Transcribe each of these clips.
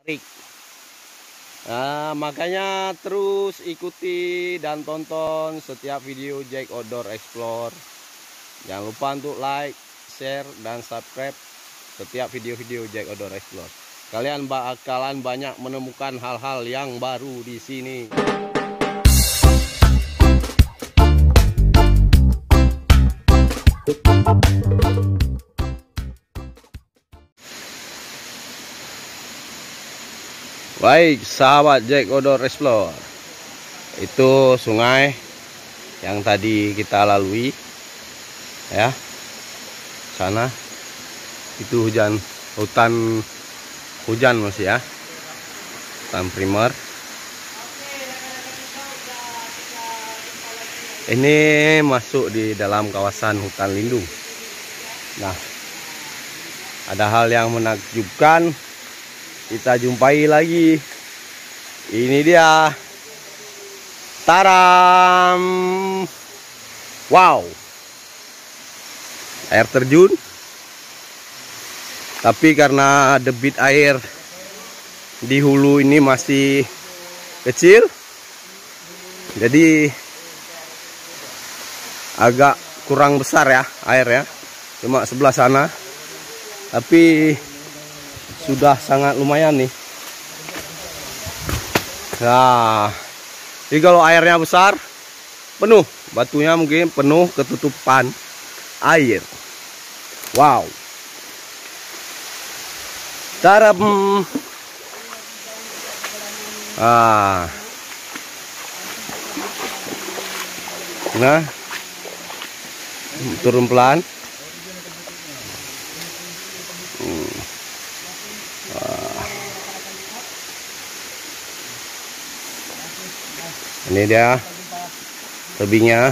menarik. Nah, makanya terus ikuti dan tonton setiap video Jack Outdoor Explore. Jangan lupa untuk like, share, dan subscribe setiap video-video Jack Outdoor Explore. Kalian bakalan banyak menemukan hal-hal yang baru di sini. Baik, sahabat Jack Outdoor Explore, itu sungai yang tadi kita lalui, ya. Sana itu hutan hujan masih ya, hutan primer. Ini masuk di dalam kawasan hutan lindung. Nah, ada hal yang menakjubkan kita jumpai lagi. Ini dia. Taram. Wow. Air terjun. Tapi karena debit air di hulu ini masih kecil, jadi agak kurang besar ya air ya. Cuma sebelah sana. Tapi sudah sangat lumayan nih. Nah, jadi kalau airnya besar, penuh, batunya mungkin penuh ketutupan air. Wow. Taram. Nah, turun pelan. Ini dia tebingnya.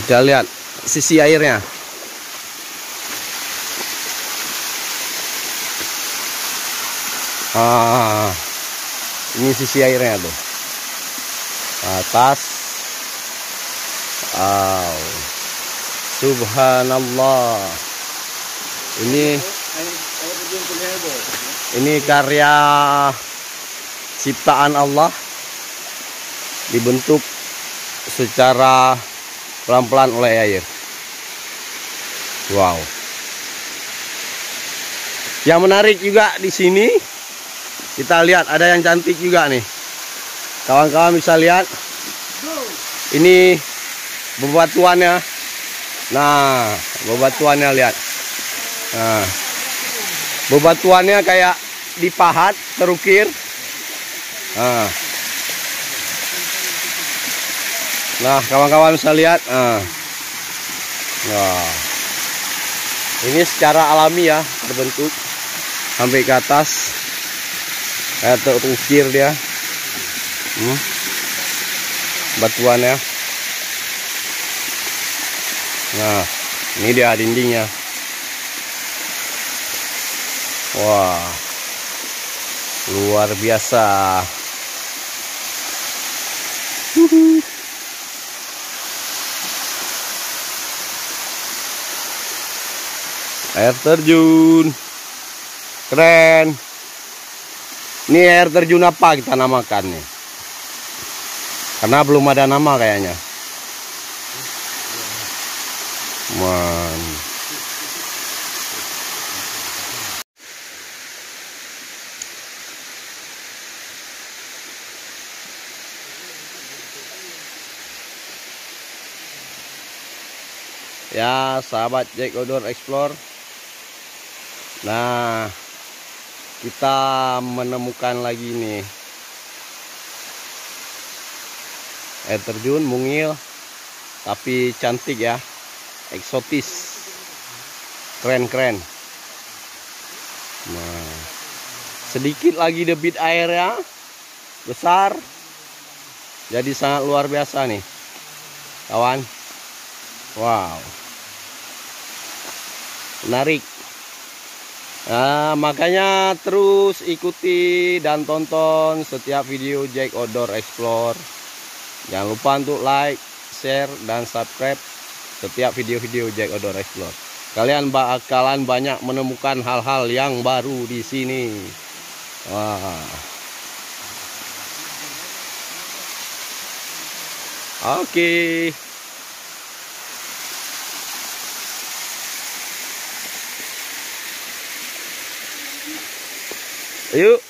Kita lihat sisi airnya. Ini sisi airnya tuh. Atas. Subhanallah. Ini karya ciptaan Allah, dibentuk secara pelan-pelan oleh air. Wow. Yang menarik juga di sini, kita lihat ada yang cantik juga nih. Kawan-kawan bisa lihat. Ini bebatuannya. Nah, bebatuannya lihat. Nah, bebatuannya kayak dipahat, terukir. Nah, kawan-kawan bisa lihat. Nah, ini secara alami ya terbentuk sampai ke atas, kayak terukir dia. Batuannya. Nah, ini dia dindingnya. Wah, luar biasa. Air terjun. Keren. Ini air terjun apa kita namakan nih? Karena belum ada nama kayaknya. Ya, sahabat Jack Outdoor Explore. Nah, kita menemukan lagi nih air terjun mungil, tapi cantik ya, eksotis, keren-keren. Nah, sedikit lagi debit airnya besar, jadi sangat luar biasa nih, kawan. Wow, menarik. Nah, makanya terus ikuti dan tonton setiap video Jack Outdoor Explore. Jangan lupa untuk like, share, dan subscribe setiap video-video Jack Outdoor Explore. Kalian bakalan banyak menemukan hal-hal yang baru di sini. Wah. Oke. Yuk.